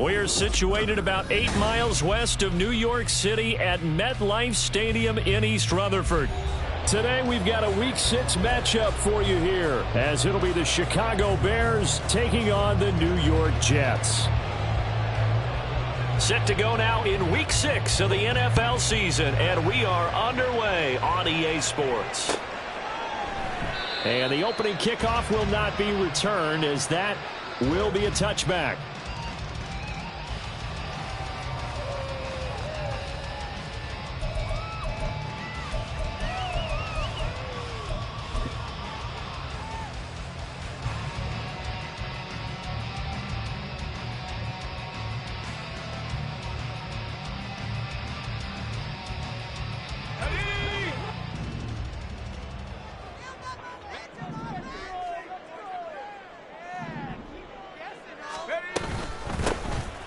We're situated about 8 miles west of New York City at MetLife Stadium in East Rutherford. Today we've got a Week 6 matchup for you here, as it'll be the Chicago Bears taking on the New York Jets. Set to go now in Week 6 of the NFL season, and we are underway on EA Sports. And the opening kickoff will not be returned, as that will be a touchback.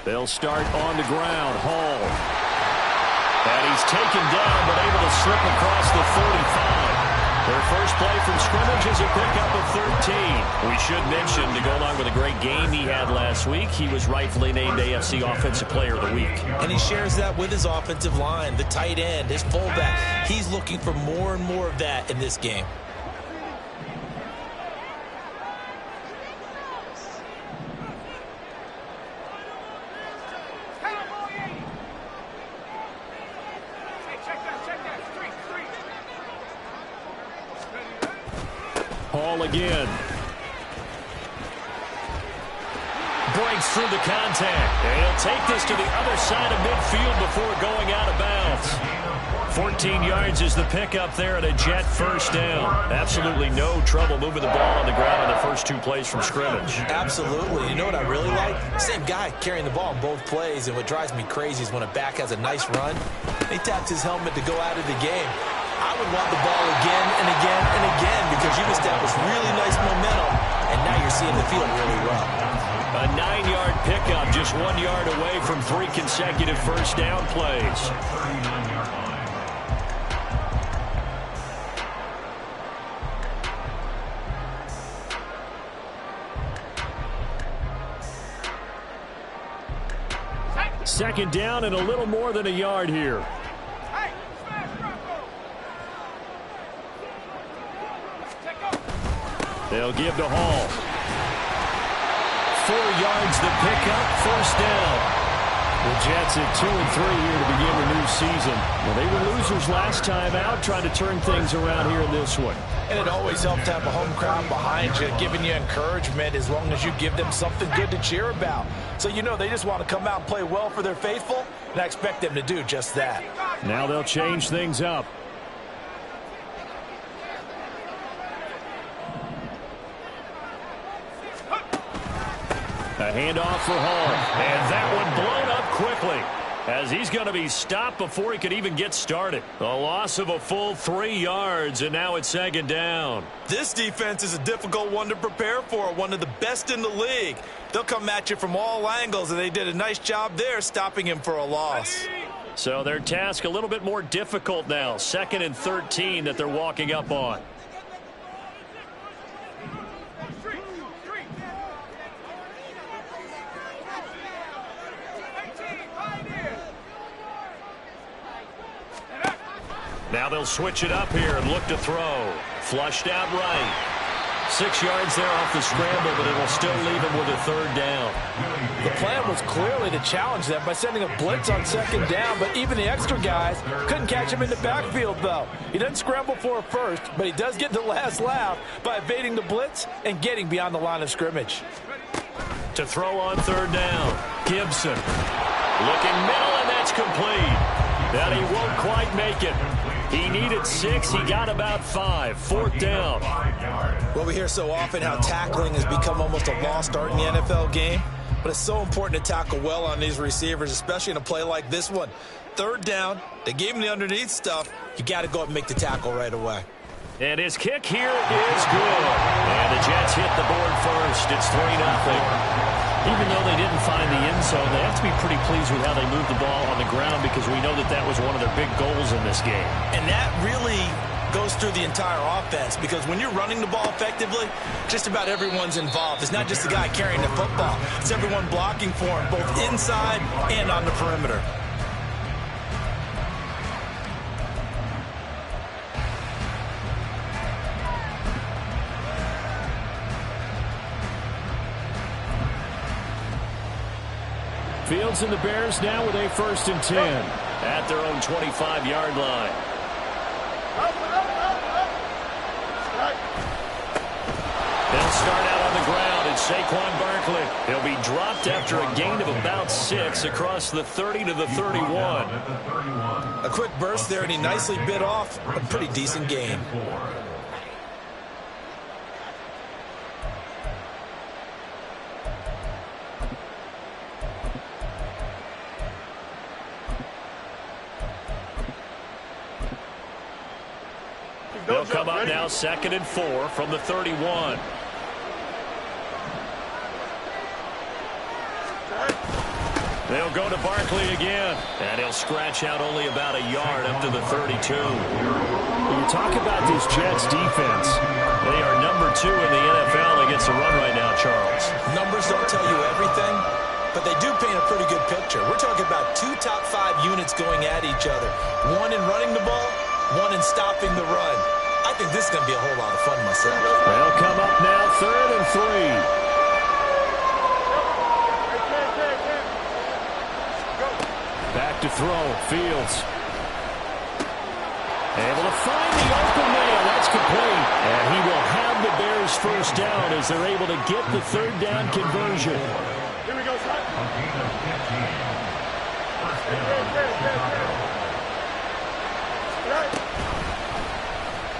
They'll start on the ground. Hall. And he's taken down, but able to slip across the 45. Their first play from scrimmage is a pickup of 13. We should mention, to go along with a great game he had last week, he was rightfully named AFC Offensive Player of the Week. And he shares that with his offensive line, the tight end, his fullback. He's looking for more and more of that in this game. Hall again. Breaks through the contact. And he'll take this to the other side of midfield before going out of bounds. 14 yards is the pickup there at a Jet first down. Absolutely no trouble moving the ball on the ground in the first 2 plays from scrimmage. Absolutely. You know what I really like? Same guy carrying the ball in both plays, and what drives me crazy is when a back has a nice run, he taps his helmet to go out of the game. I would want the ball again and again and again because you've established really nice momentum, and now you're seeing the field really well. A 9-yard pickup, just 1 yard away from 3 consecutive first down plays. Second down and a little more than a yard here. They'll give to Hall. 4 yards the pickup, first down. The Jets at 2-3 here to begin the new season. Well, they were losers last time out, trying to turn things around here in this one. And it always helps to have a home crowd behind you, giving you encouragement as long as you give them something good to cheer about. So you know they just want to come out and play well for their faithful, and I expect them to do just that. Now they'll change things up. A handoff for Hall, and that one blown up quickly as he's going to be stopped before he could even get started. A loss of a full 3 yards, and now it's second down. This defense is a difficult one to prepare for, one of the best in the league. They'll come at you from all angles, and they did a nice job there stopping him for a loss. So their task a little bit more difficult now. 2nd and 13 that they're walking up on. Now they'll switch it up here and look to throw. Flushed out right. 6 yards there off the scramble, but it'll still leave him with a 3rd down. The plan was clearly to challenge them by sending a blitz on 2nd down, but even the extra guys couldn't catch him in the backfield, though. He doesn't scramble for a first, but he does get the last laugh by evading the blitz and getting beyond the line of scrimmage. To throw on 3rd down. Gibson. Looking middle, and that's complete. That he won't quite make it. He needed 6. He got about 5. 4th down. Well, we hear so often how tackling has become almost a lost art in the NFL game. But it's so important to tackle well on these receivers, especially in a play like this one. 3rd down. They gave him the underneath stuff. You got to go up and make the tackle right away. And his kick here is good. And the Jets hit the board first. It's 3-0. Even though they didn't find the end zone, they have to be pretty pleased with how they moved the ball on the ground because we know that that was one of their big goals in this game. And that really goes through the entire offense, because when you're running the ball effectively, just about everyone's involved. It's not just the guy carrying the football. It's everyone blocking for him, both inside and on the perimeter. Fields and the Bears now with a 1st and 10 at their own 25-yard line. They'll start out on the ground. It's Saquon Barkley. He'll be dropped after a gain of about 6 across the 30 to the 31. A quick burst there, and he nicely bit off a pretty decent gain. They'll come up now 2nd and 4 from the 31. They'll go to Barkley again, and he'll scratch out only about a yard up to the 32. When you talk about this Jets defense, they are number 2 in the NFL against the run right now, Charles. Numbers don't tell you everything, but they do paint a pretty good picture. We're talking about 2 top 5 units going at each other. One in running the ball, one in stopping the run. I think this is going to be a whole lot of fun myself. They'll come up now 3rd and 3. Back to throw. Fields. Able to find the open man. That's complete. And he will have the Bears 1st down as they're able to get the 3rd down conversion. Here we go, son.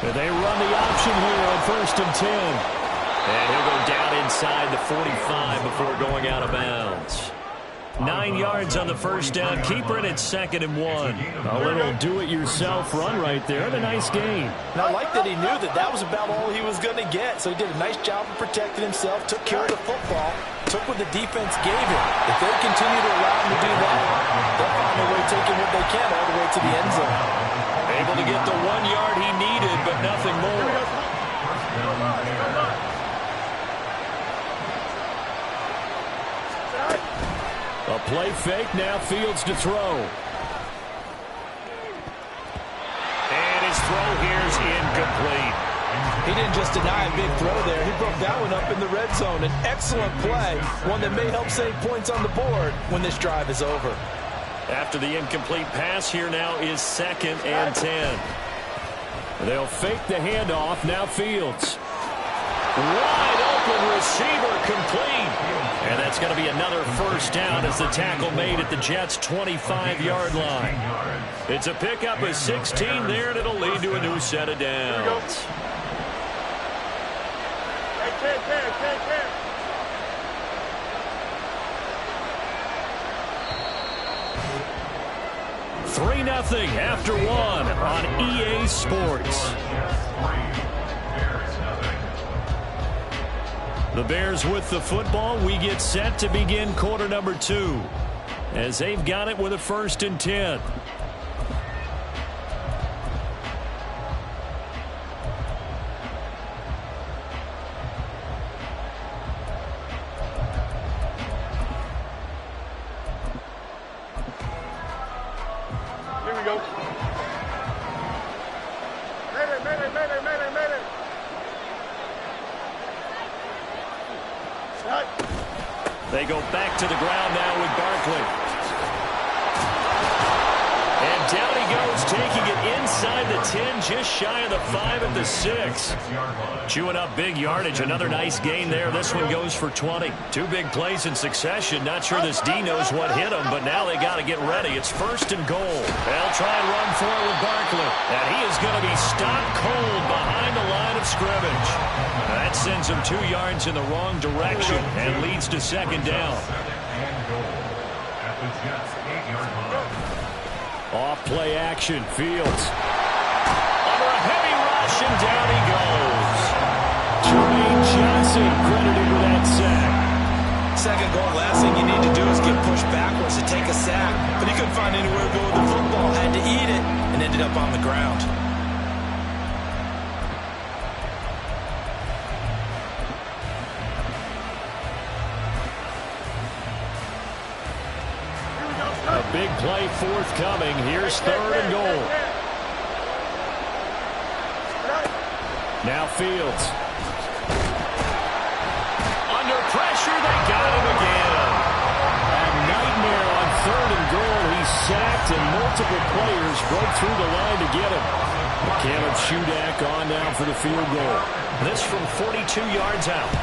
And they run the option here on 1st and 10. And he'll go down inside the 45 before going out of bounds. 9 yards on the 1st down. Keeper it at 2nd and 1. A little do-it-yourself run right there. And a nice gain. And I like that he knew that that was about all he was going to get. So he did a nice job of protecting himself, took care of the football, took what the defense gave him. If they continue to allow him to do that, they'll find a way taking what they can all the way to the end zone. Able to get the 1 yard he needed, but nothing more. A play fake, now Fields to throw. And his throw here's incomplete. He didn't just deny a big throw there. He broke that one up in the red zone. An excellent play, one that may help save points on the board when this drive is over. After the incomplete pass, here now is 2nd and 10. They'll fake the handoff, now Fields. Wide open receiver, complete. And that's going to be another 1st down as the tackle made at the Jets' 25-yard line. It's a pickup of 16 there, and it'll lead to a new set of downs. Hey, 3-0 after 1 on EA Sports. The Bears with the football. We get set to begin quarter number 2 as they've got it with a 1st and 10. Here we go. Mayday. They go back to the ground now with Barkley. And down he goes, taking it inside the 10, just shy of the 5 at the 6. Chewing up big yardage. Another nice gain there. This one goes for 20. 2 big plays in succession. Not sure this D knows what hit him, but now they got to get ready. It's 1st and goal. They'll try and run for it with Barkley. And he is going to be stopped cold behind the line of scrimmage. That sends him 2 yards in the wrong direction and leads to 2nd down. Off play action, Fields. Under a heavy rush, and down he goes. Jermaine Johnson credited with that sack. 2nd goal, last thing you need to do is get pushed backwards to take a sack. But he couldn't find anywhere to go with the football, had to eat it, and ended up on the ground. Big play forthcoming. Here's third and goal. Now Fields. Under pressure, they got him again. A nightmare on third and goal. He's sacked, and multiple players broke through the line to get him. Caleb Shudak on now for the field goal. This from 42 yards out.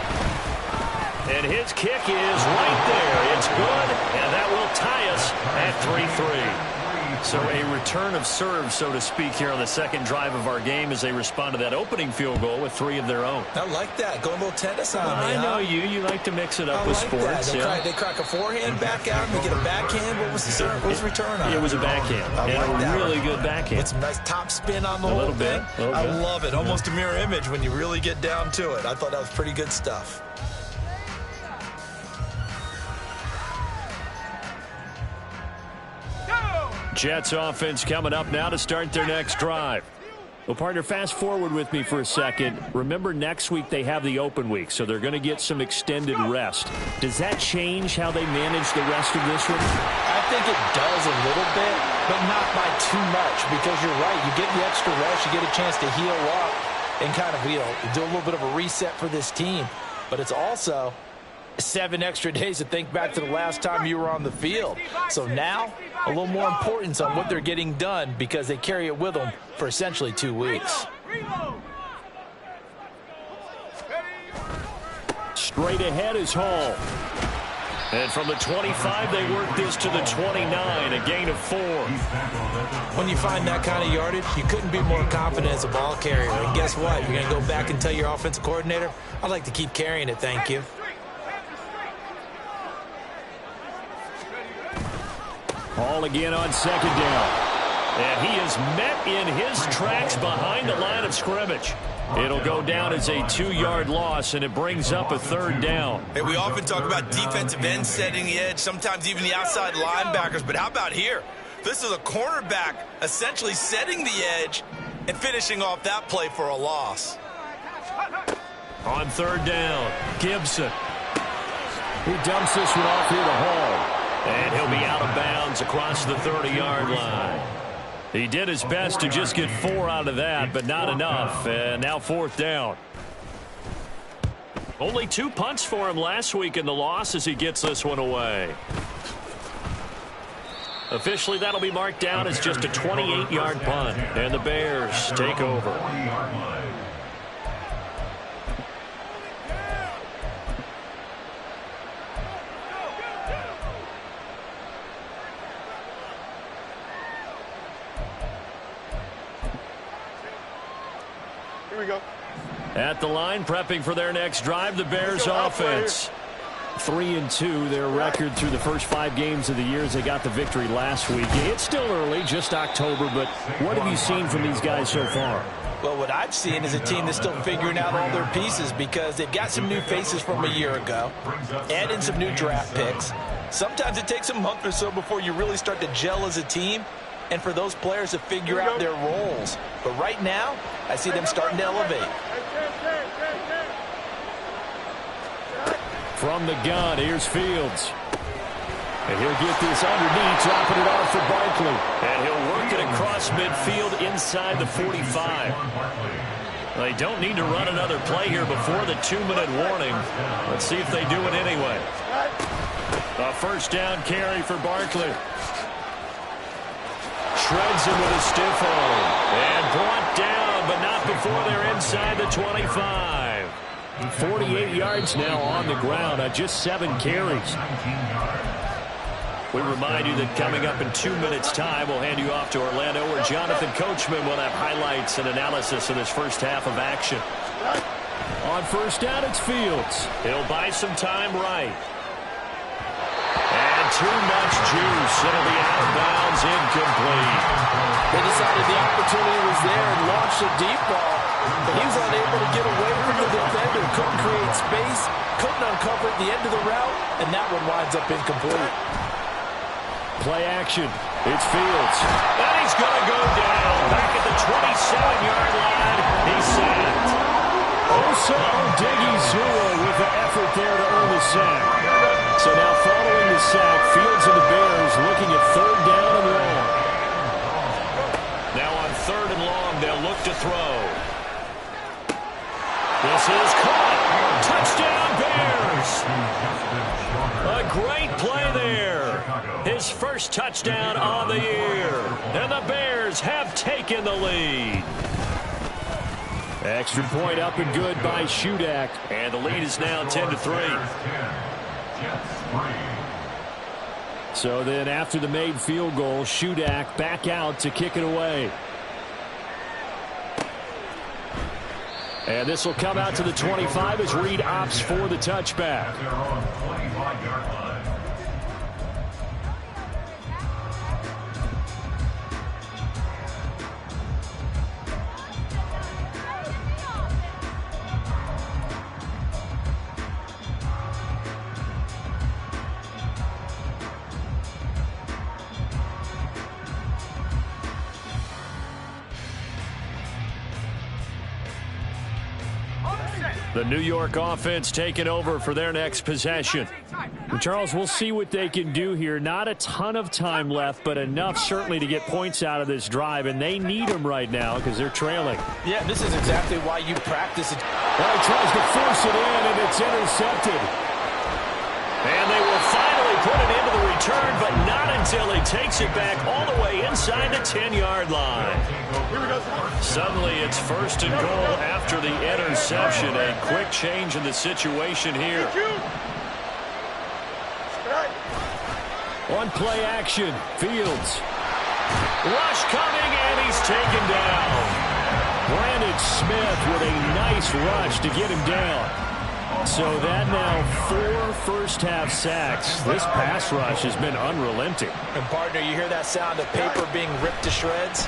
And his kick is right there. It's good, and that will tie us at 3-3. So a return of serve, so to speak, here on the second drive of our game as they respond to that opening field goal with 3 of their own. I like that. Go a little tennis on me. I know you. You like to mix it up with sports. They crack a forehand back out and they get a backhand. What was the serve? What was the return on it? It was a backhand. And a really good backhand. With some nice top spin on the whole thing. I love it. Almost a mirror image when you really get down to it. I thought that was pretty good stuff. Jets offense coming up now to start their next drive. Well, partner, fast forward with me for a second. Remember, next week they have the open week, so they're going to get some extended rest. Does that change how they manage the rest of this one? I think it does a little bit, but not by too much, because you're right. You get the extra rest, you get a chance to heal up and kind of do a little bit of a reset for this team. But it's also 7 extra days to think back to the last time you were on the field. So now, a little more importance on what they're getting done because they carry it with them for essentially 2 weeks. Straight ahead is Hall. And from the 25, they work this to the 29, a gain of 4. When you find that kind of yardage, you couldn't be more confident as a ball carrier. And guess what? You're going to go back and tell your offensive coordinator, I'd like to keep carrying it, thank you. Hall again on second down. And he is met in his tracks behind the line of scrimmage. It'll go down as a 2-yard loss, and it brings up a third down. Hey, we often talk about defensive ends setting the edge, sometimes even the outside linebackers. But how about here? This is a cornerback essentially setting the edge and finishing off that play for a loss. On third down, Gibson. He dumps this one off here to Hall. And he'll be out of bounds across the 30-yard line. He did his best to just get 4 out of that, but not enough. And now fourth down. Only 2 punts for him last week in the loss as he gets this one away. Officially, that'll be marked down as just a 28-yard punt. And the Bears take over. Here we go. At the line, prepping for their next drive, the Bears offense. 3-2, their record through the first 5 games of the year as they got the victory last week. It's still early, just October, but what have you seen from these guys so far? Well, what I've seen is a team that's still figuring out all their pieces because they've got some new faces from a year ago, add in some new draft picks. Sometimes it takes a month or so before you really start to gel as a team and for those players to figure out their roles. But right now, I see them starting to elevate. From the gun, here's Fields. And he'll get this underneath, dropping it off for Barkley. And he'll work it across midfield inside the 45. They don't need to run another play here before the 2-minute warning. Let's see if they do it anyway. A first down carry for Barkley. Shreds him with a stiff arm. And brought down, but not before they're inside the 25. 48 yards now on the ground on just 7 carries. We remind you that coming up in 2 minutes' time, we'll hand you off to Orlando, where Jonathan Coachman will have highlights and analysis of this first half of action. On first down, it's Fields. He'll buy some time right. And too much juice. It'll be out of bounds, incomplete. They decided the opportunity was there and launched a deep ball, but he was unable to get away from the defender. Couldn't create space, couldn't uncover at the end of the route, and that one winds up incomplete. Play action. It's Fields. And he's going to go down. Back at the 27-yard line. He's sacked. Osa Odighizuwa with the effort there to earn the sack. So now following the sack, Fields and the Bears looking at third back to throw. This is caught. Touchdown, Bears. A great play there. His first touchdown on the year. And the Bears have taken the lead. Extra point up and good by Shudak. And the lead is now 10-3. So then after the made field goal, Shudak back out to kick it away. And this will come out to the 25 as Reed opts for the touchback. The New York offense taking over for their next possession. And Charles, we'll see what they can do here. Not a ton of time left, but enough certainly to get points out of this drive, and they need them right now because they're trailing. Yeah, this is exactly why you practice it. Well, he tries to force it in, and it's intercepted. And they will finally put it into the return, but not until he takes it back all the way inside the 10-yard line. Suddenly it's first and goal after the interception. A quick change in the situation here. On play action, Fields. Rush coming, and he's taken down. Brandon Smith with a nice rush to get him down. So that now 4 first-half sacks. This pass rush has been unrelenting. And, partner, you hear that sound of paper being ripped to shreds?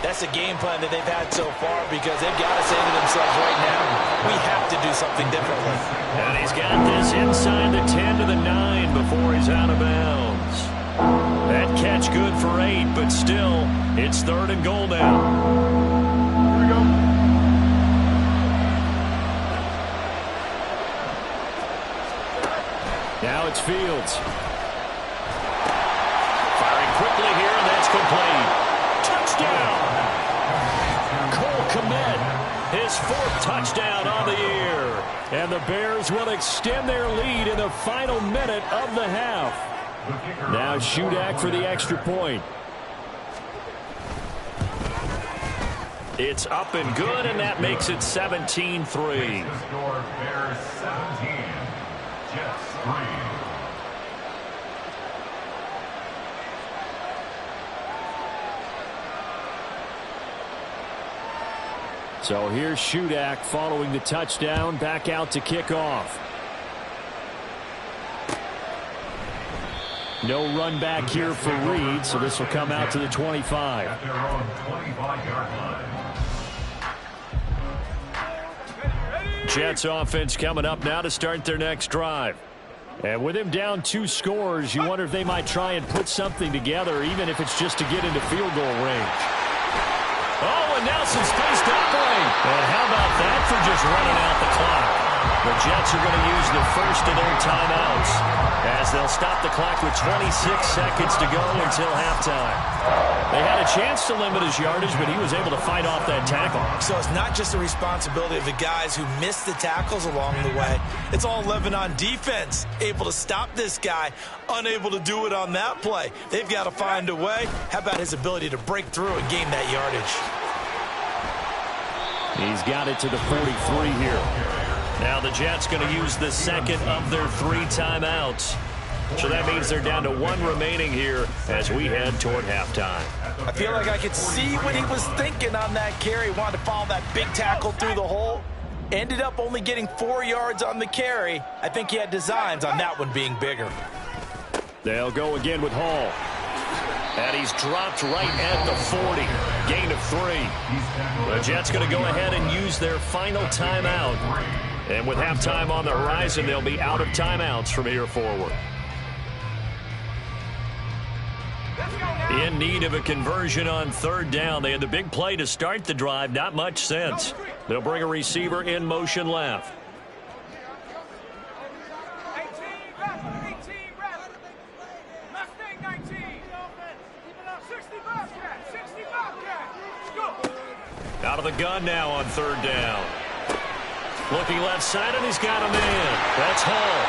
That's a game plan that they've had so far because they've got to say to themselves right now, we have to do something differently. And he's got this inside the 10 to the 9 before he's out of bounds. That catch good for 8, but still, it's third and goal now. Here we go. Now it's Fields. Firing quickly here, and that's complete. Touchdown! Cole Kmet, his 4th touchdown on the year. And the Bears will extend their lead in the final minute of the half. Now Shudak for the extra point. It's up and good, and that makes it 17-3. Bears 17, Jets 3. So here's Shudak following the touchdown, back out to kick off. No run back here for Reed, so this will come out to the 25. At their own 25-yard line. Jets offense coming up now to start their next drive. And with him down 2 scores, you wonder if they might try and put something together, even if it's just to get into field goal range. Oh, and now some space to operate. And how about that for just running out the clock? The Jets are going to use the first of their timeouts as they'll stop the clock with 26 seconds to go until halftime. They had a chance to limit his yardage, but he was able to fight off that tackle. So it's not just the responsibility of the guys who missed the tackles along the way. It's all living on defense, able to stop this guy, unable to do it on that play. They've got to find a way. How about his ability to break through and gain that yardage? He's got it to the 43 here. Now the Jets going to use the second of their 3 timeouts. So that means they're down to 1 remaining here as we head toward halftime. I feel like I could see what he was thinking on that carry. Wanted to follow that big tackle through the hole. Ended up only getting 4 yards on the carry. I think he had designs on that one being bigger. They'll go again with Hall. And he's dropped right at the 40. Gain of 3. The Jets going to go ahead and use their final timeout. And with halftime on the horizon, they'll be out of timeouts from here forward. In need of a conversion on 3rd down. They had the big play to start the drive. Not much sense. They'll bring a receiver in motion left. Out of the gun now on third down. Looking left side, and he's got a man. That's Hall.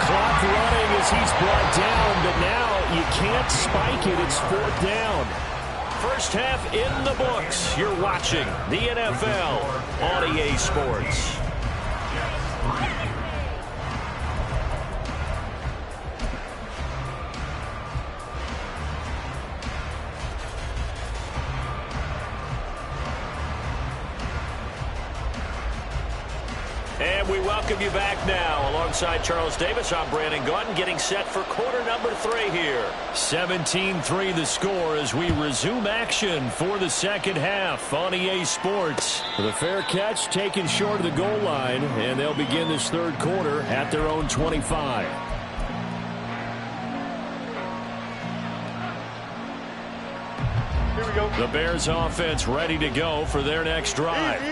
Clock running as he's brought down, but now you can't spike it. It's fourth down. First half in the books. You're watching the NFL on EA Sports. And we welcome you back now. Alongside Charles Davis, I'm Brandon Gaudin, getting set for quarter number 3 here. 17-3 the score as we resume action for the second half on EA Sports. With a fair catch taken short of the goal line, and they'll begin this third quarter at their own 25. Here we go. The Bears offense ready to go for their next drive.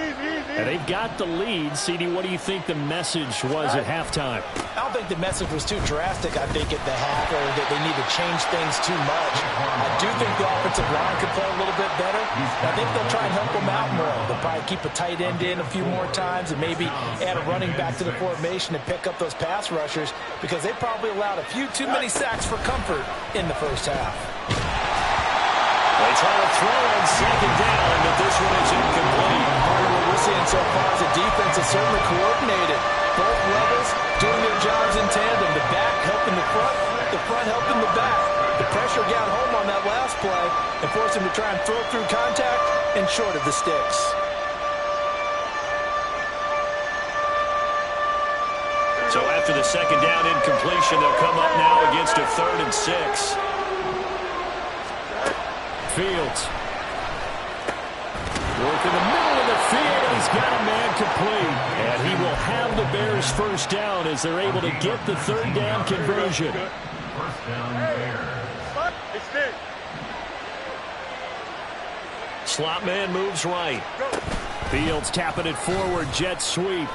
And they've got the lead. CD, what do you think the message was at halftime? I don't think the message was too drastic, I think, at the half, or that they need to change things too much. I do think the offensive line could play a little bit better. I think they'll try and help them out more. They'll probably keep a tight end in a few more times and maybe add a running back to the formation and pick up those pass rushers, because they probably allowed a few too many sacks for comfort in the first half. They try to throw on second down, but this one is incomplete. Part of what we're seeing so far is the defense is certainly coordinated. Both levels doing their jobs in tandem. The back helping the front helping the back. The pressure got home on that last play and forced him to try and throw through contact and short of the sticks. So after the second down incompletion, they'll come up now against a 3rd and 6. Fields. Work in the middle of the field, and he's got a man complete. And he will have the Bears first down as they're able to get the third down conversion. First down, Bears. Slot man moves right. Fields tapping it forward, jet sweep.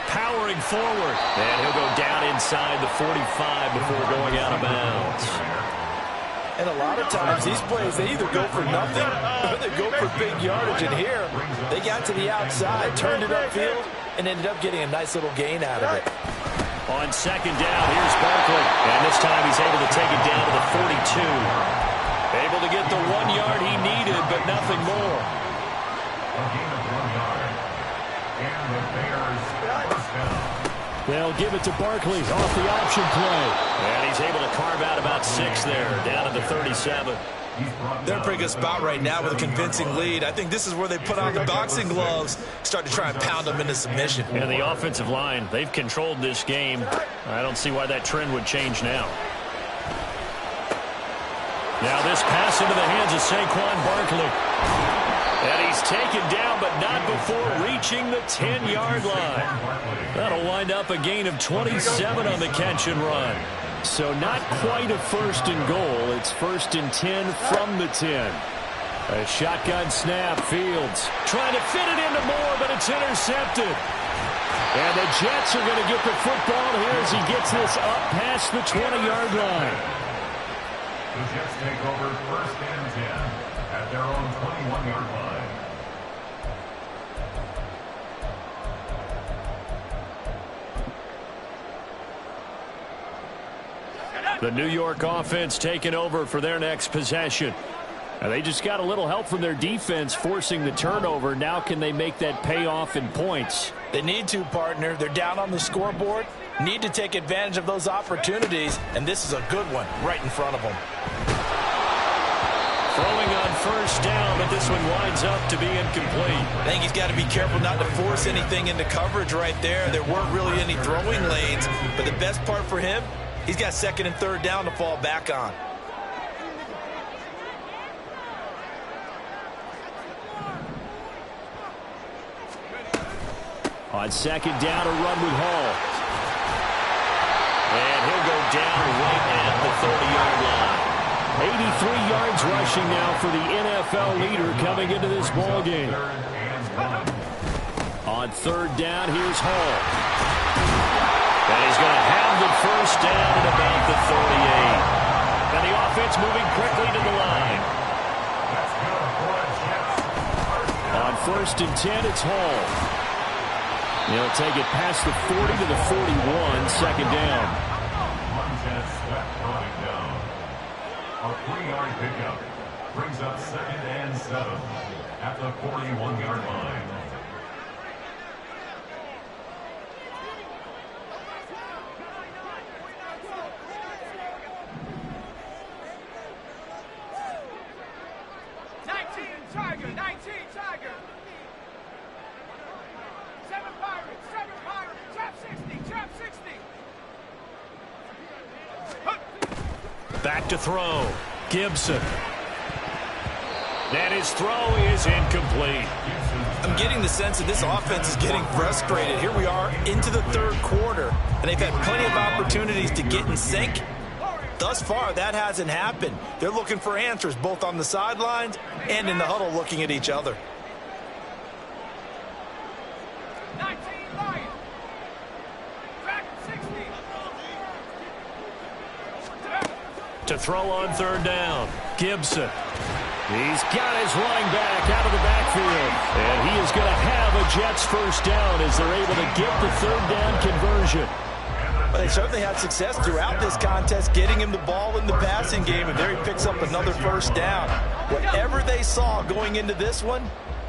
Powering forward. And he'll go down inside the 45 before going out of bounds. And a lot of times, these plays, they either go for nothing or they go for big yardage. And here, they got to the outside, turned it upfield, and ended up getting a nice little gain out of it. On second down, here's Barkley. And this time he's able to take it down to the 42. Able to get the 1 yard he needed, but nothing more. A gain of 1 yard. And the Bears first down. They'll give it to Barkley off the option play. And he's able to carve out about 6 there, down to the 37. They're in a pretty good spot right now with a convincing lead. I think this is where they put on the boxing gloves, start to try and pound them into submission. And the offensive line, they've controlled this game. I don't see why that trend would change now. Now this pass into the hands of Saquon Barkley. And he's taken down, but not before reaching the 10-yard line. That'll wind up a gain of 27 on the catch and run. So not quite a 1st and goal. It's 1st and 10 from the 10. A shotgun snap. Fields trying to fit it into Moore, but it's intercepted. And the Jets are going to get the football here as he gets this up past the 20-yard line. The Jets take over 1st and 10 at their own 21-yard line. The New York offense taking over for their next possession. And they just got a little help from their defense forcing the turnover. Now can they make that pay off in points? They need to, partner. They're down on the scoreboard. Need to take advantage of those opportunities, and this is a good one right in front of them. Throwing on first down, but this one winds up to be incomplete. I think he's got to be careful not to force anything into coverage right there. There weren't really any throwing lanes, but the best part for him, he's got 2nd and 3rd down to fall back on. On second down, a run with Hall. And he'll go down right at the 30-yard line. 83 yards rushing now for the NFL leader coming into this ballgame. On 3rd down, here's Hall. And he's going to have the first down at about the 38. And the offense moving quickly to the line. 1st and 10, it's Hall. He'll take it past the 40 to the 41, 2nd down. Montez swept running down. A 3-yard pickup brings up 2nd and 7 at the 41-yard line. Tiger, 19, Tiger. 7 Pirates, trap 60. Back to throw. Gibson. And his throw is incomplete. I'm getting the sense that this offense is getting frustrated. Here we are into the 3rd quarter, and they've had plenty of opportunities to get in sync. Thus far, that hasn't happened. They're looking for answers both on the sidelines and in the huddle looking at each other. 19 Lions. Track 60. To throw on 3rd down. Gibson. He's got his running back out of the backfield. And he is going to have a Jets 1st down as they're able to get the 3rd down conversion. But they certainly had success throughout this contest, getting him the ball in the passing game, and there he picks up another 1st down. Whatever they saw going into this one,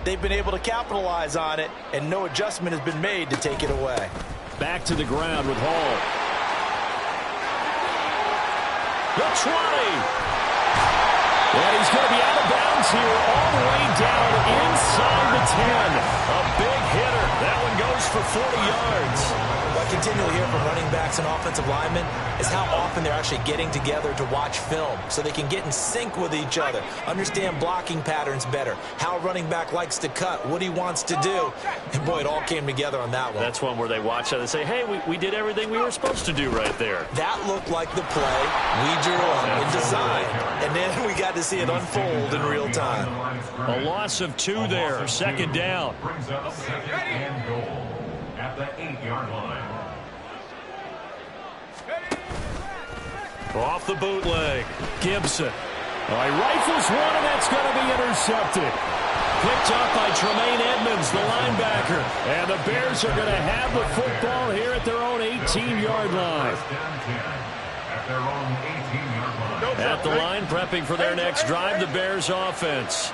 they've been able to capitalize on it, and no adjustment has been made to take it away. Back to the ground with Hall. The 20. And he's going to be out of bounds here all the way down inside the 10. A big hitter. That one goes for 40 yards. What I continually hear from running backs and offensive linemen is how often they're actually getting together to watch film so they can get in sync with each other, understand blocking patterns better, how a running back likes to cut, what he wants to do. And boy, it all came together on that one. That's one where they watch it and say, hey, we did everything we were supposed to do right there. That looked like the play we drew up and designed. And then we got to see it unfold in real time. A loss of 2 there, 2nd down. Brings up 2nd and goal at the 8-yard line. Off the bootleg. Gibson. He rifles one, and that's going to be intercepted. Picked up by Tremaine Edmonds, the linebacker. And the Bears are going to have the football here at their own 18-yard line. At their own 18-yard line. At the line, prepping for their next drive, the Bears offense.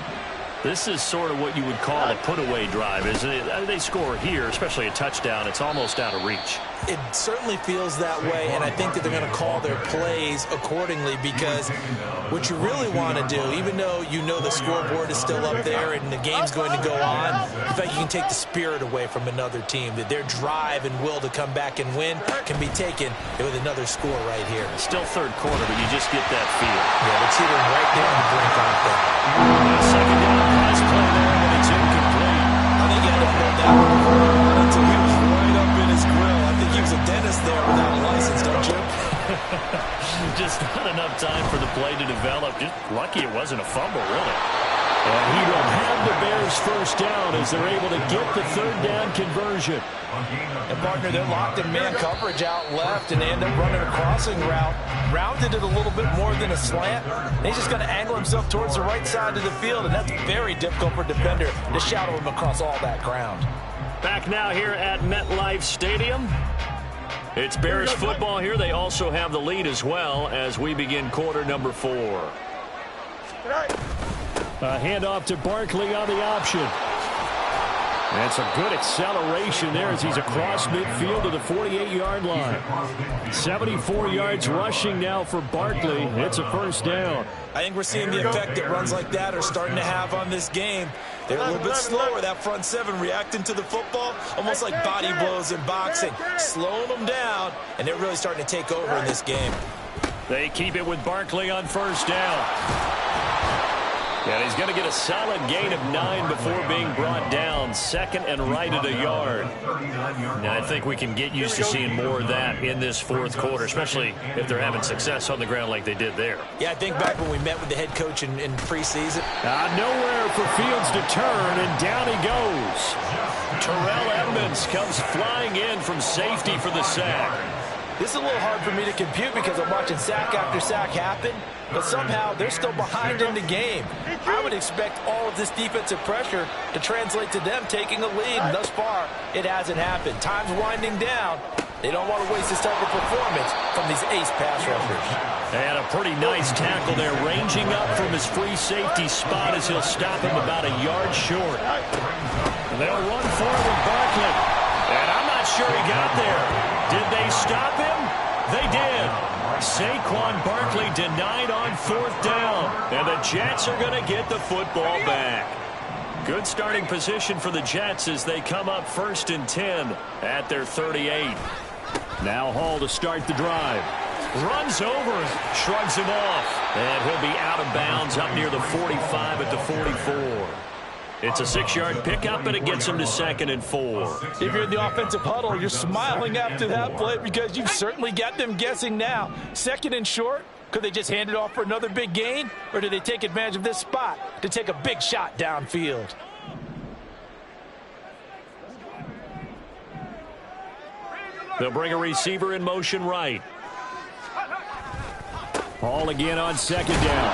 This is sort of what you would call a put-away drive, isn't it? They score here, especially a touchdown. It's almost out of reach. It certainly feels that way, and I think that they're going to call their plays accordingly because what you really want to do, even though you know the scoreboard is still up there and the game's going to go on, in fact, you can take the spirit away from another team, that their drive and will to come back and win can be taken with another score right here. Still 3rd quarter, but you just get that feel. Yeah, they're teetering right there on the brink, aren't they? 2nd down, pass play there, and it's incomplete. I think he ended up on that one until he was right up in his grill. I think he was a dentist there without a license, don't you? Just not enough time for the play to develop. Just lucky it wasn't a fumble, really. And he will have the Bears 1st down as they're able to get the 3rd down conversion. And partner, they're locked in man coverage out left, and they end up running a crossing route. Rounded it a little bit more than a slant. And he's just going to angle himself towards the right side of the field, and that's very difficult for a defender to shadow him across all that ground. Back now here at MetLife Stadium. It's Bears football here. They also have the lead as well as we begin quarter number 4. A handoff to Barkley on the option. And some good acceleration there as he's across midfield to the 48-yard line. 74 yards rushing now for Barkley. It's a 1st down. I think we're seeing the effect that runs like that are starting to have on this game. They're a little bit slower, that front 7 reacting to the football, almost like body blows in boxing, slowing them down, and they're really starting to take over in this game. They keep it with Barkley on 1st down. And he's going to get a solid gain of 9 before being brought down. 2nd and right at a yard. And I think we can get used to seeing more of that in this 4th quarter, especially if they're having success on the ground like they did there. Yeah, I think back when we met with the head coach in preseason. Nowhere for Fields to turn, and down he goes. Terrell Edmonds comes flying in from safety for the sack. This is a little hard for me to compute because I'm watching sack after sack happen, but somehow they're still behind in the game. I would expect all of this defensive pressure to translate to them taking a lead, and thus far, it hasn't happened. Time's winding down. They don't want to waste this type of performance from these ace pass rushers. And a pretty nice tackle there, ranging up from his free safety spot as he'll stop him about a yard short. They'll run for it with Barkley. And I'm not sure he got there. Did they stop him? They did. Saquon Barkley denied on 4th down. And the Jets are going to get the football back. Good starting position for the Jets as they come up 1st and 10 at their 38. Now Hall to start the drive. Runs over and shrugs him off. And he'll be out of bounds up near the 45 at the 44. It's a 6-yard pickup, and it gets him to 2nd and 4. If you're in the offensive huddle, you're smiling after that play because you've certainly got them guessing now. 2nd and short, could they just hand it off for another big gain? Or did they take advantage of this spot to take a big shot downfield? They'll bring a receiver in motion right. Hall again on 2nd down.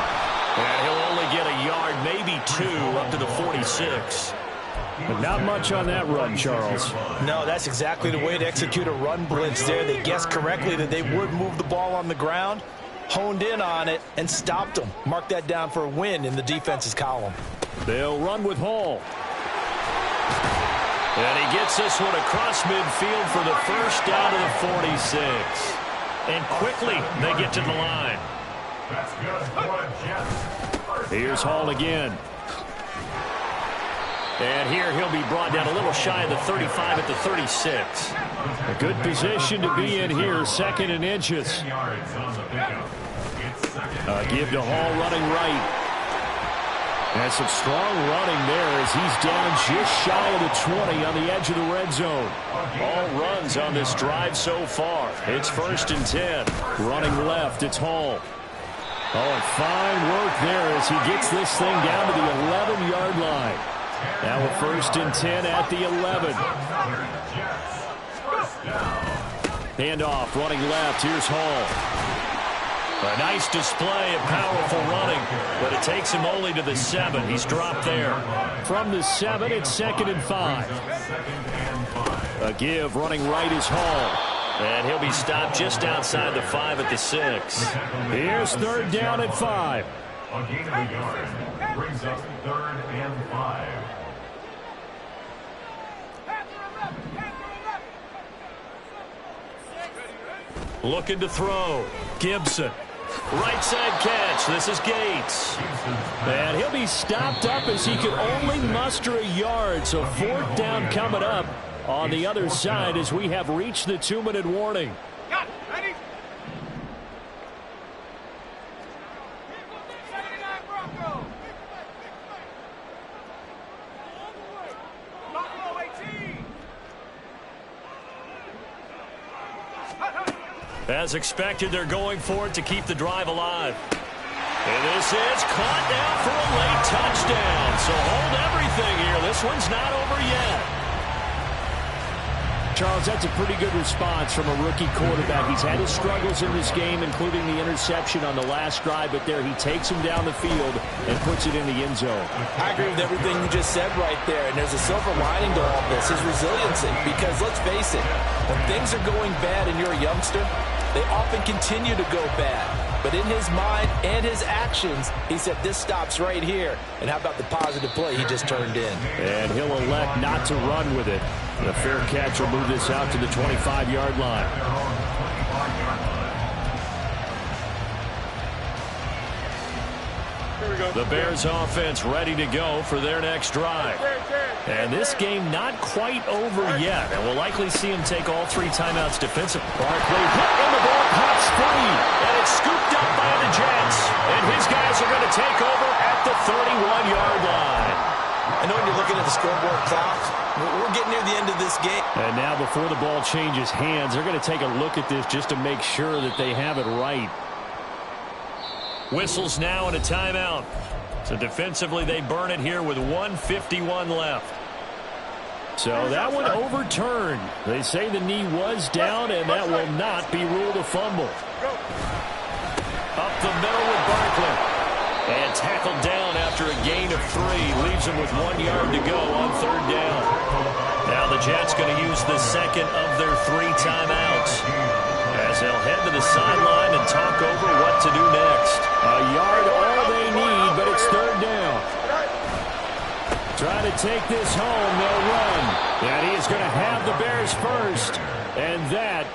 And he'll only get a yard, maybe 2, up to the 46. But not much on that run, Charles. No, that's exactly the way to execute a run blitz there. They guessed correctly that they would move the ball on the ground, honed in on it, and stopped them. Mark that down for a win in the defense's column. They'll run with Hall. And he gets this one across midfield for the 1st down to the 46. And quickly, they get to the line. That's good for the Jets. Here's Hall again. And here he'll be brought down a little shy of the 35 at the 36. A good position to be in here, 2nd and inches. Give to Hall running right. And some strong running there as he's down just shy of the 20 on the edge of the red zone. All runs on this drive so far. It's 1st and 10. Running left, it's Hall. Oh, and fine work there as he gets this thing down to the 11-yard line. Now we're 1st and 10 at the 11. Handoff, running left. Here's Hall. A nice display of powerful running, but it takes him only to the 7. He's dropped there. From the 7, it's 2nd and 5. A give, running right is Hall. And he'll be stopped just outside the 5 at the 6. Here's 3rd down at 5. A gain of a yard brings up 3rd and 5. Looking to throw. Gibson. Right side catch. This is Gates. And he'll be stopped up as he could only muster a yard. So 4th down coming up on the other side as we have reached the 2-minute warning. Got it. Ready? Bronco. Buffalo 18. As expected, they're going for it to keep the drive alive. And this is caught down for a late touchdown. So hold everything here. This one's not over yet. Charles, that's a pretty good response from a rookie quarterback. He's had his struggles in this game, including the interception on the last drive, but there he takes him down the field and puts it in the end zone. I agree with everything you just said right there, and there's a silver lining to all this, his resiliency, because let's face it, when things are going bad and you're a youngster, they often continue to go bad. But in his mind and his actions, he said, this stops right here. And how about the positive play he just turned in? And he'll elect not to run with it. The fair catch will move this out to the 25-yard line. The Bears offense ready to go for their next drive. And this game not quite over yet. And we'll likely see him take all 3 timeouts defensively. Barkley and the ball pops free. And it's scooped up by the Jets. And his guys are going to take over at the 31-yard line. I know when you're looking at the scoreboard clock, we're getting near the end of this game. And now before the ball changes hands, they're going to take a look at this just to make sure that they have it right. Whistles now and a timeout. So defensively, they burn it here with 1:51 left. So that one overturned. They say the knee was down, and that will not be ruled a fumble. Up the middle with Barkley. And tackled down after a gain of 3. Leaves him with 1 yard to go on 3rd down. Now the Jets going to use the second of their 3 timeouts, as they'll head to the sideline and talk over what to do next. A yard all they need, but it's 3rd down. Trying to take this home, they'll run. And he is going to have the Bears first. And that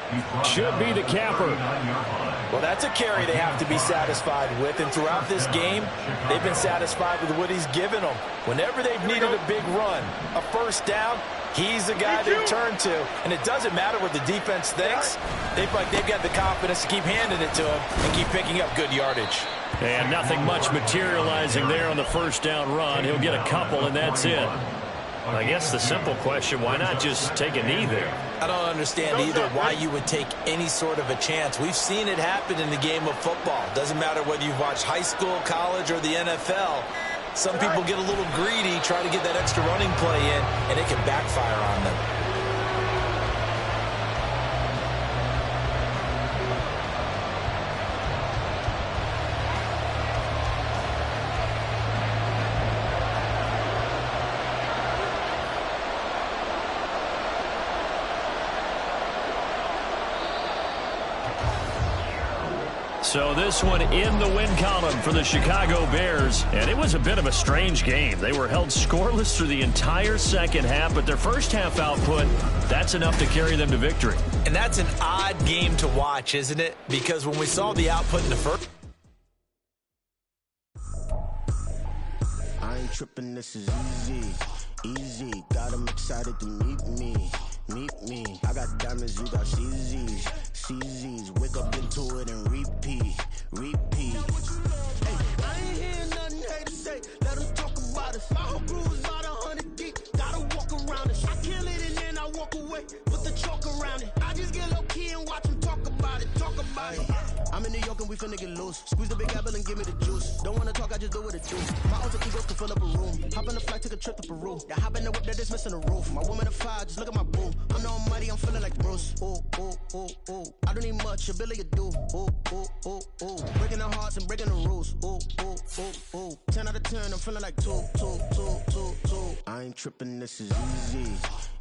should be the capper. Well, that's a carry they have to be satisfied with. And throughout this game, they've been satisfied with what he's given them. Whenever they've needed a big run, a first down, he's the guy they turn to. And it doesn't matter what the defense thinks. They've got the confidence to keep handing it to him and keep picking up good yardage. And nothing much materializing there on the first down run. He'll get a couple, and that's it. I guess the simple question, why not just take a knee there? I don't understand either why you would take any sort of a chance. We've seen it happen in the game of football. Doesn't matter whether you've watched high school, college, or the NFL. Some people get a little greedy, try to get that extra running play in, and it can backfire on them. So this one in the win column for the Chicago Bears. And it was a bit of a strange game. They were held scoreless through the entire second half, but their first half output, that's enough to carry them to victory. And that's an odd game to watch, isn't it? Because when we saw the output in the first... I ain't tripping, this is easy. Easy, got them excited to meet me. Meet me. I got diamonds, you got CZs. CZs, wake up into it and repeat. Repeat. Hey, I ain't hearing nothing hate to say. Let them talk about us. My whole crew is about 100 deep. Gotta walk around it. I kill it and then I walk away. Put the chalk around it. I just get low key and watch them talk about it. Talk about it. I'm in New York and we finna get loose. Squeeze the big apple and give me the juice. Don't wanna talk, I just do what it do. My alter egos can fill up a room. Hop on the flight, take a trip to Peru. Yeah, hop in the whip, that is missing the roof. My woman a fire, just look at my boo. I'm no mighty, I'm feeling like Bruce. Ooh, ooh, ooh, ooh. I don't need much, ability to do. Ooh, ooh, ooh, ooh. Breaking the hearts and breaking the rules. Ooh, ooh, ooh, ooh. 10 out of 10, I'm feeling like 2. I ain't tripping, this is easy.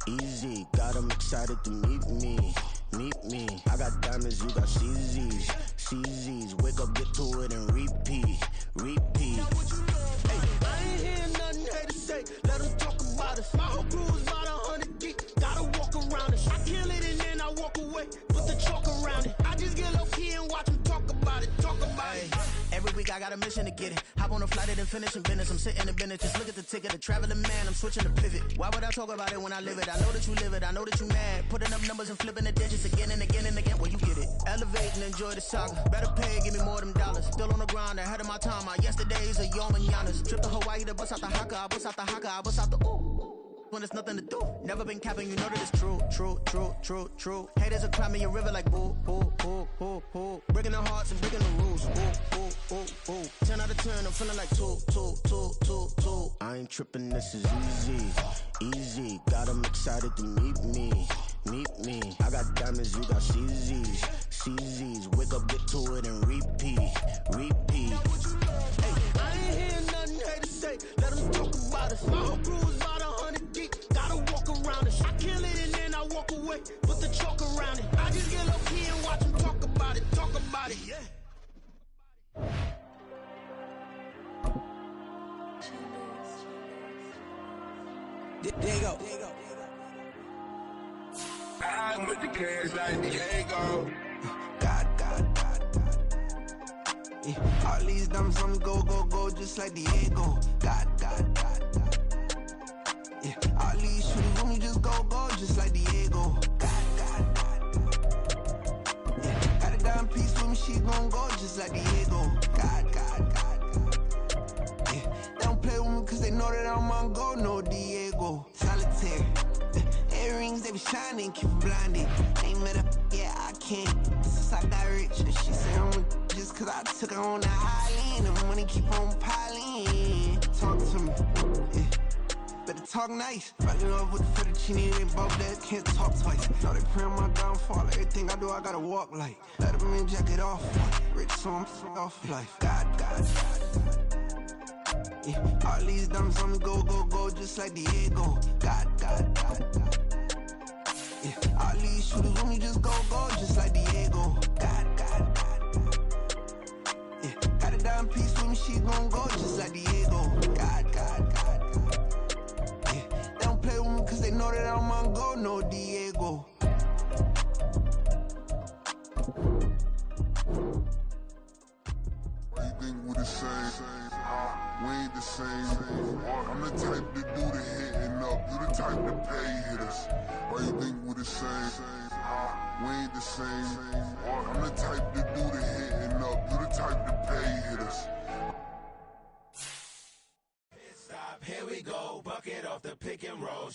Easy, got them excited to meet me. Meet me. I got diamonds, you got CZs. CZs, wake up, get to it and repeat. Repeat. Hey, I ain't hearing nothing hate to say. Let them talk about us. My whole crew is about 100 deep. Gotta walk around it. I kill it and then I walk away. Put the chalk around it. I just get low key and watch them talk about it. Talk about it. Every week I got a mission to get it. Hop on a flight and finish in business. I'm sitting in business. Just look at the ticket. A traveling man. I'm switching to pivot. Why would I talk about it when I live it? I know that you live it. I know that you mad. Putting up numbers and flipping the digits again and again and again. Well, you get it. Elevate and enjoy the saga. Better pay, give me more them dollars. Still on the grind, ahead of my time. My yesterdays are yo mananas. Trip to Hawaii to bust out the haka. I bust out the haka. I bust out the ooh. When there's nothing to do. Never been capping, you know that it's true. True, true, true, true. Haters are climbing your river like boo, boo, boo, boo, boo. Breaking their hearts and breaking the rules. Ooh, ooh, ooh, ooh. 10 out of 10, I'm feeling like 2. I ain't tripping, this is easy. Easy, got them excited to meet me. Meet me. I got diamonds, you got CZs. CZs, wake up, get to it and repeat. Repeat. Hey, I ain't hearing nothing hate to say. Let them talk about us. My whole crew is about 100 deep. Gotta walk around it. I kill it and then I walk away. Put the chalk around it. I just get low key and watch them talk about it. Talk about it, yeah. There you go. I'm with the cash like Diego. God. Yeah. All these dumb songs go, just like Diego. God. Yeah. All these shooters when we just go, just like Diego. God. Yeah. Got a dime piece with me, she gon' go, just like Diego. God. Yeah. They don't play with me cause they know that I'm on go, no Diego. Solitaire. Earrings, they be shining, keep blinded. Ain't met up, yeah, I can't. Since I got rich, and she said I'm just cause I took her on the island. The money keep on piling. Talk to me, yeah. better talk nice. Running up with the fettuccine, they both dead, can't talk twice. Know they pray on my downfall, everything I do, I gotta walk like. Let them in, jacket off, rich, so I'm off life. God. Yeah, all these dumps on me go, just like Diego. God. Yeah, all these shooters on me just go, just like Diego. God. Yeah, got a dime piece with me, she gon' go just like Diego. God. Yeah, they don't play with me cause they know that I'm on go, no Diego. Why you think we the same? We ain't the same. I'm the type to do the hitting up. You the type to pay hitters. Why you think we the same? We ain't the same. I'm the type to do the hitting up. You the type to pay hitters. Stop, here we go. Bucket off the pick and roll.